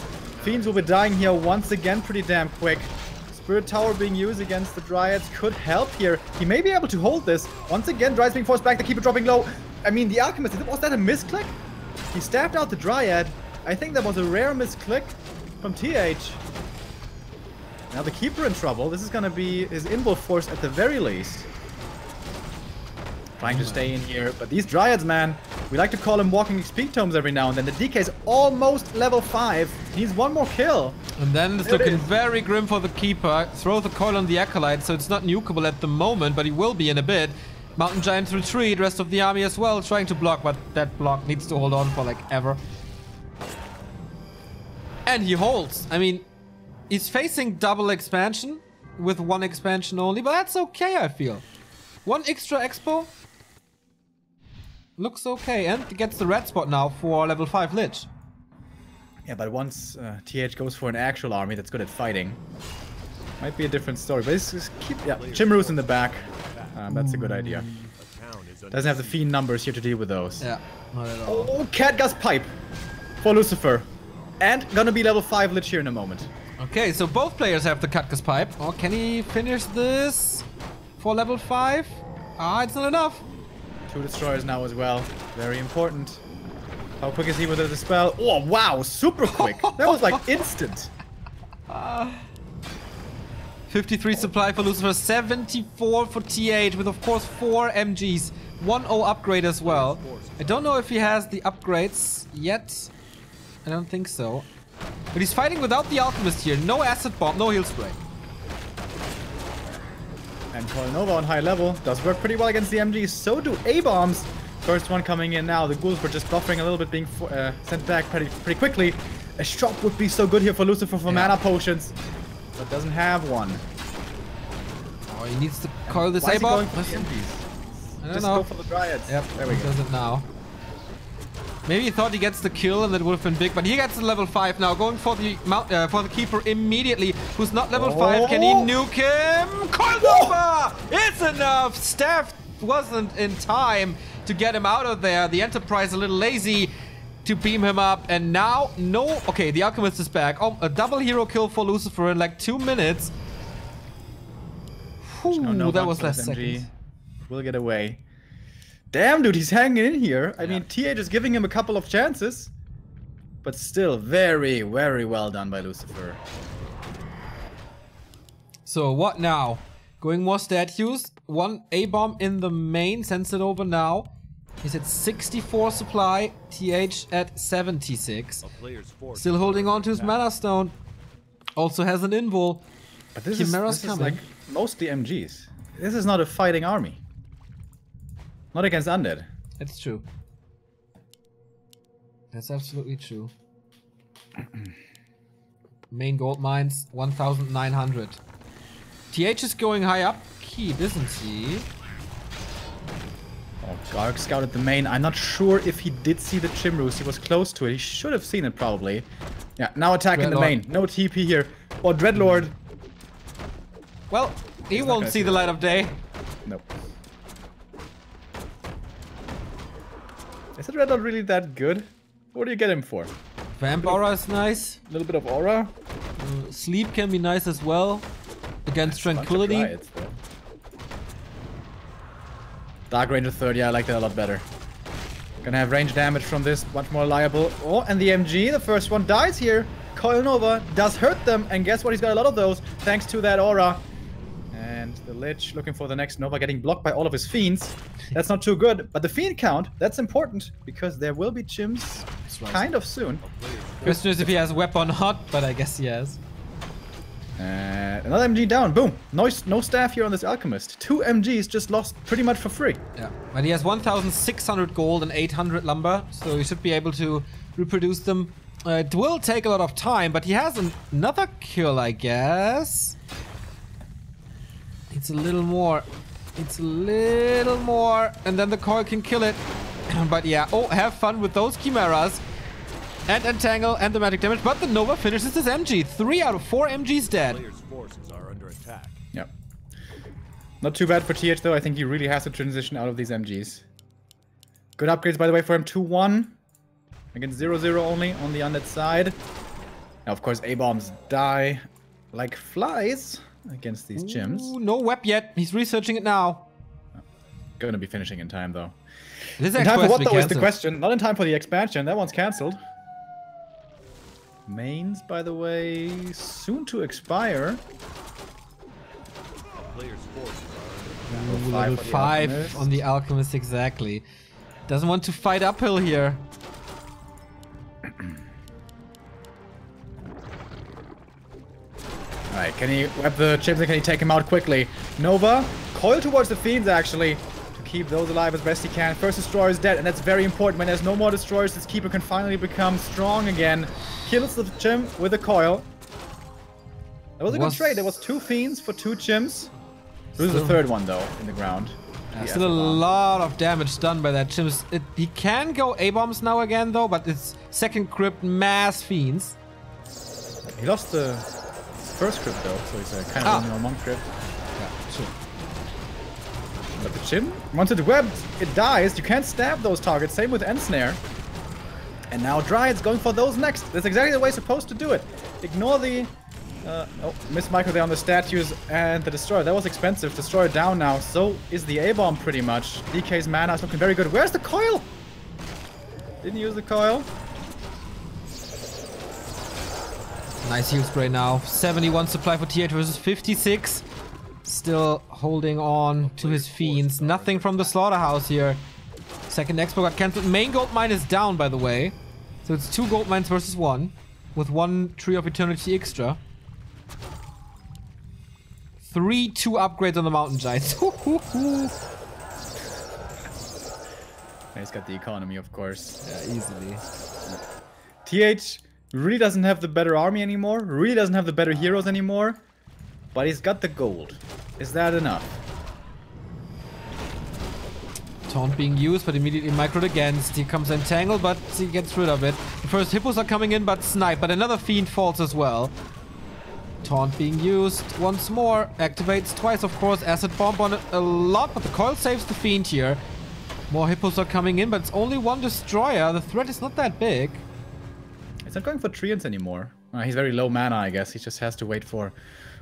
Fiends will be dying here once again pretty damn quick. Spirit Tower being used against the Dryads could help here. He may be able to hold this. Once again, Dryads being forced back. The Keeper dropping low. I mean, the Alchemist, was that a misclick? He stabbed out the Dryad. I think that was a rare misclick from TH. Now the Keeper in trouble. This is going to be his inbuff force at the very least. Trying to stay in here. But these Dryads, man, we like to call them walking XP tomes every now and then. The DK is almost level 5. He needs 1 more kill. And then it's looking very grim for the Keeper. Throw the coil on the Acolyte, so it's not nukable at the moment, but he will be in a bit. Mountain Giants retreat, rest of the army as well, trying to block, but that block needs to hold on for like ever. And he holds. I mean, he's facing double expansion with 1 expansion only, but that's okay, I feel. 1 extra expo. Looks okay, and gets the red spot now for level 5 Lich. Yeah, but once TH goes for an actual army that's good at fighting, might be a different story. But just keep, Chimru's in the back. That's a good idea. Doesn't have the Fiend numbers here to deal with those. Yeah, not at all. Oh, Catgust Pipe for Lucifer. And gonna be level 5 Lich here in a moment. Okay, so both players have the Catgust Pipe. Oh, can he finish this for level 5? Ah, it's not enough. 2 Destroyers now as well. Very important. How quick is he with the dispel? Oh, wow, super quick. That was like instant. 53 supply for Lucifer, 74 for TH, with of course 4 MGs. 1-0 upgrade as well. I don't know if he has the upgrades yet. I don't think so. But he's fighting without the Alchemist here. No Acid Bomb, no Heal Spray. And Coil Nova on high level does work pretty well against the MGs. So do A-Bombs. First one coming in now. The Ghouls were just buffering a little bit, being sent back pretty quickly. A shop would be so good here for Lucifer for mana potions. But doesn't have one. Oh, he needs to coil this A-Bomb. I don't know. Go for the Dryads. Yep, there we go. Does it now. Maybe he thought he gets the kill and that would have been big, but he gets to level 5 now, going for the Keeper immediately, who's not level 5. Can he nuke him? Coil Nova! It's enough! Staff wasn't in time to get him out of there. The Enterprise a little lazy. to beam him up. And now, no. Okay, the Alchemist is back. Oh, a double hero kill for Lucifer in like 2 minutes. Whew, that was less seconds. Will get away. Damn, dude, he's hanging in here. I mean, TH is giving him a couple of chances. But still, very, very well done by Lucifer. So, what now? Going more statues. 1 A-bomb in the main. Sends it over now. He's at 64 supply. TH at 76. Still holding on to his Mana Stone. Also has an invul. But this is like mostly MGs. This is not a fighting army. Not against undead. That's true. That's absolutely true. Main gold mines, 1,900. TH is going high up. Keep, isn't he? Oh, Garg scouted the main. I'm not sure if he did see the Chimrus. He was close to it. He should have seen it, probably. Yeah, now attacking the main. No TP here. Or Dreadlord. Well, he won't see the light of day. Nope. Is the Dreadlord really that good? What do you get him for? Vamp aura is nice. A little bit of aura. Sleep can be nice as well. Against Tranquility. Riots, Dark Ranger 30, I like that a lot better. Gonna have range damage from this, much more reliable. Oh, and the MG, the first one dies here. Coil Nova does hurt them, and guess what? He's got a lot of those, thanks to that aura. And the Lich looking for the next Nova, getting blocked by all of his Fiends. That's not too good, but the Fiend count, that's important, because there will be Chims kind of soon. Question is if he has a weapon or not, but I guess he has. Another MG down, boom. No staff here on this Alchemist. 2 MGs just lost pretty much for free. Yeah, but he has 1,600 gold and 800 lumber, so he should be able to reproduce them. It will take a lot of time, but he has another kill, I guess. It's a little more. It's a little more, and then the coil can kill it. But yeah, oh, have fun with those Chimeras. And Entangle and the magic damage, but the Nova finishes his MG. 3 out of 4 MGs dead. Forces are under attack. Yep. Not too bad for TH though. I think he really has to transition out of these MGs. Good upgrades by the way for him. 2-1 against 0-0 only on the undead side. Now of course A-bombs die like flies against these Chims. Ooh, no web yet. He's researching it now. Gonna be finishing in time though. This in time for what though is the question. Not in time for the expansion. That one's cancelled. Mains, by the way, soon to expire. Level 5 on the Alchemist, exactly. Doesn't want to fight uphill here. Alright, can he web the Chims and can he take him out quickly? Nova, coil towards the Fiends actually. Keep those alive as best he can. First destroyer is dead, and that's very important. When there's no more destroyers, this keeper can finally become strong again. Kills the Chim with a coil. That was a good trade. There was 2 Fiends for 2 Chims. This is the 3rd one though in the ground. Still a lot of damage done by that Chims. He can go A-bombs now again though, but it's second crypt mass Fiends. He lost the first crypt though, so he's kind of only on 1 crypt. Yeah, sure. But the Chim, once it's webbed, it dies. You can't stab those targets. Same with Ensnare. And now Dryad's going for those next. That's exactly the way it's supposed to do it. Ignore the... oh, Miss Michael there on the statues and the Destroyer. That was expensive. Destroyer down now. So is the A-bomb pretty much. DK's mana is looking very good. Where's the coil? Didn't use the coil. Nice heal spray now. 71 supply for TH versus 56. Still holding on to his Fiends. Nothing from the Slaughterhouse here. Second expo got cancelled. Main gold mine is down, by the way. So it's 2 gold mines versus 1. With 1 Tree of Eternity extra. 3 2 upgrades on the Mountain Giants. He's got the economy, of course. Yeah, easily. TH really doesn't have the better army anymore. Really doesn't have the better heroes anymore. But he's got the gold. Is that enough? Taunt being used, but immediately microed against. Here comes Entangle, but he gets rid of it. The first hippos are coming in, but snipe. But another Fiend falls as well. Taunt being used once more. Activates twice, of course. Acid Bomb on it a lot, but the coil saves the Fiend here. More hippos are coming in, but it's only one destroyer. The threat is not that big. It's not going for treants anymore. He's very low mana, I guess. He just has to wait for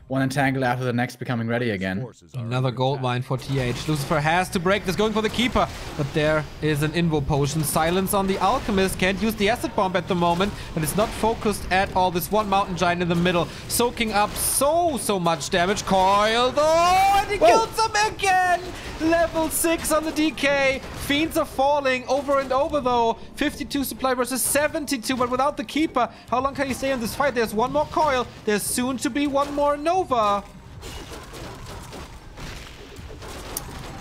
one entangle after the next becoming ready again. Another gold mine for TH. Lucifer has to break this, going for the keeper. But there is an invo potion. Silence on the alchemist. Can't use the acid bomb at the moment. But it's not focused at all. This one mountain giant in the middle. Soaking up so much damage. Coil though. And he kills him again. Level 6 on the DK. Fiends are falling over and over though. 52 supply versus 72. But without the keeper, how long can he stay in this fight? There's one more coil. There's soon to be one more Nova.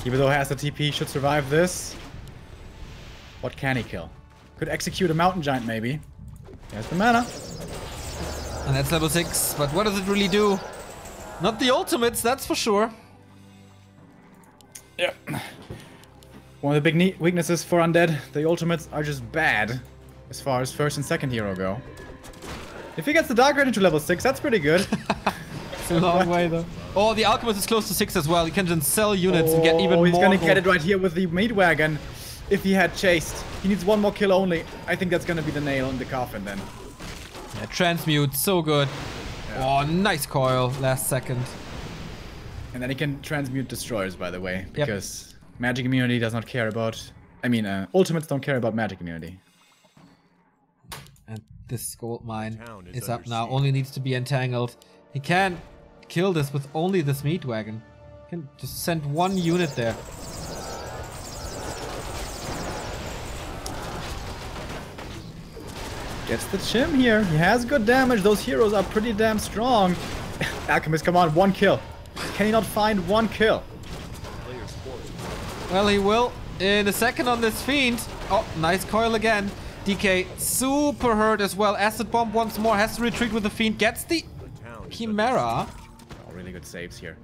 Keeper though has the TP, should survive this. What can he kill? Could execute a mountain giant maybe. There's the mana. And that's level 6. But what does it really do? Not the ultimates, that's for sure. Yeah. One of the big weaknesses for Undead, the ultimates are just bad as far as first and second hero go. If he gets the Dark Ranger to level 6, that's pretty good. It's a long way though. Oh, the Alchemist is close to 6 as well. He can just sell units and get even more. He's gonna get it right here with the meat wagon. If he had chased, he needs one more kill only. I think that's gonna be the nail in the coffin then. Yeah, transmute, so good. Yeah. Oh, nice coil, last second. And then he can transmute destroyers, by the way, because magic immunity does not care about... I mean, ultimates don't care about magic immunity. And this gold mine is up now, only needs to be entangled. He can kill this with only this meat wagon. He can just send one unit there. Gets the chim here. He has good damage. Those heroes are pretty damn strong. Alchemist, come on, one kill. Can he not find one kill? Well, he will in a second on this fiend. Oh, nice coil again. DK super hurt as well. Acid bomb once more. Has to retreat with the fiend. Gets the Chimera. Oh, really good saves here.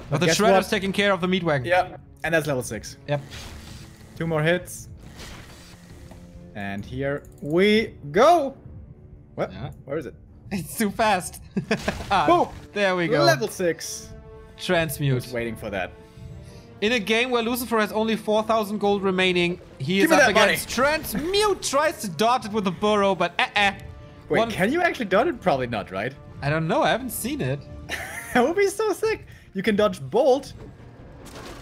But the Shredder's taking care of the meat wagon. Yeah, and that's level 6. Yep. 2 more hits. And here we go. What? Yeah. Where is it? It's too fast. Boom! There we go. Level 6. Transmute. Just waiting for that. In a game where Lucifer has only 4,000 gold remaining, he is up against Transmute. Tries to dodge it with a burrow, but Wait, can you actually dodge it? Probably not, right? I don't know. I haven't seen it. That would be so sick. You can dodge Bolt,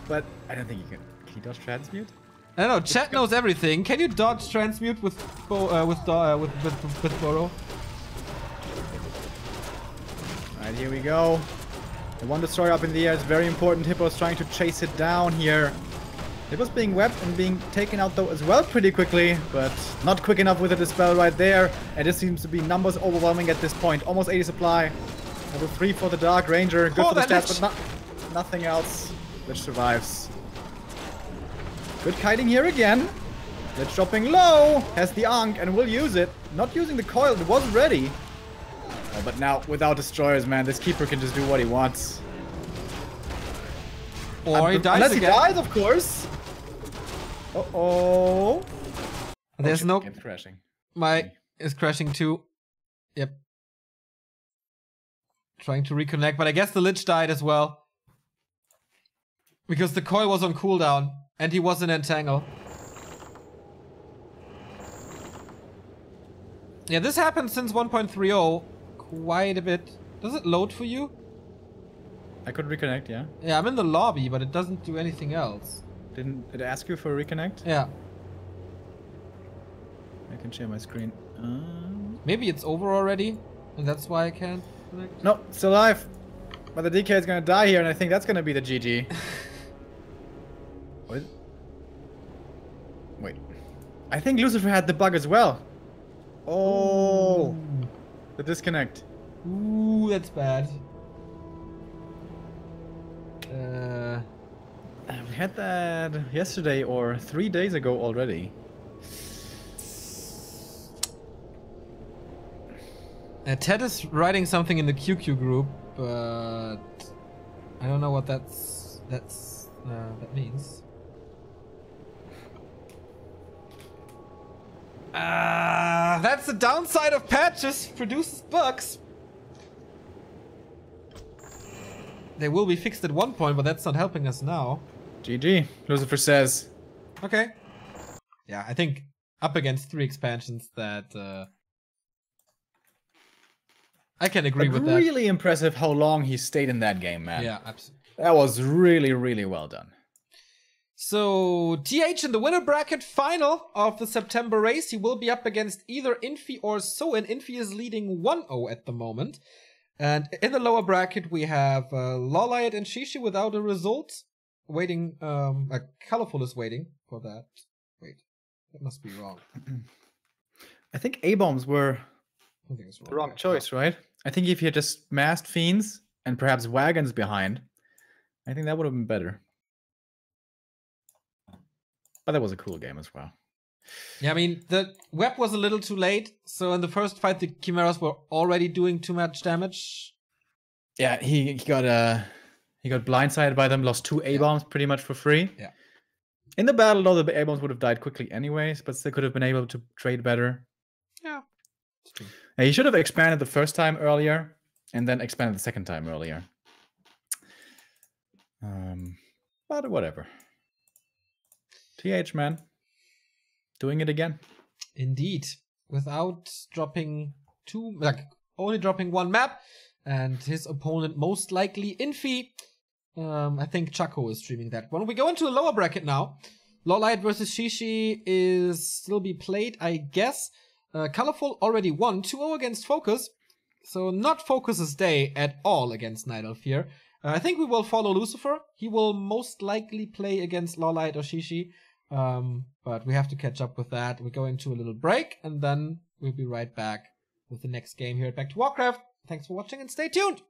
but I don't think you can. Can you dodge Transmute? I don't know. Chat knows everything. Can you dodge Transmute with burrow? Alright, here we go. The one destroyer up in the air is very important. Hippo's trying to chase it down here. Hippo's being webbed and being taken out though as well pretty quickly, but not quick enough with the dispel right there. And this seems to be numbers overwhelming at this point. Almost 80 supply. Level 3 for the Dark Ranger. Good for the stats, but nothing else. Which survives. Good kiting here again. Lich dropping low. Has the Ankh and will use it. Not using the coil. It wasn't ready. Oh, but now, without destroyers, man, this keeper can just do what he wants. Or he dies unless again. He dies, of course. Uh-oh. There's no... Game's crashing. My is crashing too. Yep. Trying to reconnect, but I guess the Lich died as well. Because the coil was on cooldown, and he was in entangle. Yeah, this happened since 1.30. Quite a bit. Does it load for you? I could reconnect, yeah. Yeah, I'm in the lobby, but it doesn't do anything else. Did it ask you for a reconnect? Yeah. I can share my screen. Maybe it's over already, and that's why I can't connect. No, still alive. But the DK is gonna die here, and I think that's gonna be the GG. What? Wait. I think Lucifer had the bug as well. Oh. Ooh. The disconnect. Ooh, that's bad. We had that yesterday or 3 days ago already. Ted is writing something in the QQ group, but I don't know what that means. That's the downside of patches. Produces bugs. They will be fixed at one point, but that's not helping us now. GG, Lucifer says. Okay. yeah, I think up against 3 expansions that I can agree with that. Really impressive how long he stayed in that game, man. Yeah, absolutely. That was really, really well done. So, TH in the winner bracket final of the September race. He will be up against either Infi or Soin. Infi is leading 1-0 at the moment. And in the lower bracket, we have Lawlight and Shishi without a result. Waiting, Colorful is waiting for that. Wait, that must be wrong. I think A-bombs were I think it's the wrong choice, right? I think if you had just masked Fiends and perhaps Wagons behind, I think that would have been better. But that was a cool game as well. Yeah, I mean, the web was a little too late. So in the first fight, the Chimeras were already doing too much damage. Yeah, he got blindsided by them, lost 2 A-bombs pretty much for free. Yeah. In the battle, though, the A-bombs would have died quickly anyways, but still could have been able to trade better. Yeah, it's true. He should have expanded the first time earlier, and then expanded the second time earlier. But whatever. TH, man. Doing it again. Indeed. Without dropping only dropping 1 map. And his opponent most likely Infi. I think Chaco is streaming that one. We go into the lower bracket now. Lawlight versus Shishi is still be played, I guess. Colorful already won 2-0 against Focus. So not Focus's day at all against Night Elf here. I think we will follow Lucifer. He will most likely play against Lawlight or Shishi. But we have to catch up with that. We're going to a little break, and then we'll be right back with the next game here at Back to Warcraft. Thanks for watching and stay tuned!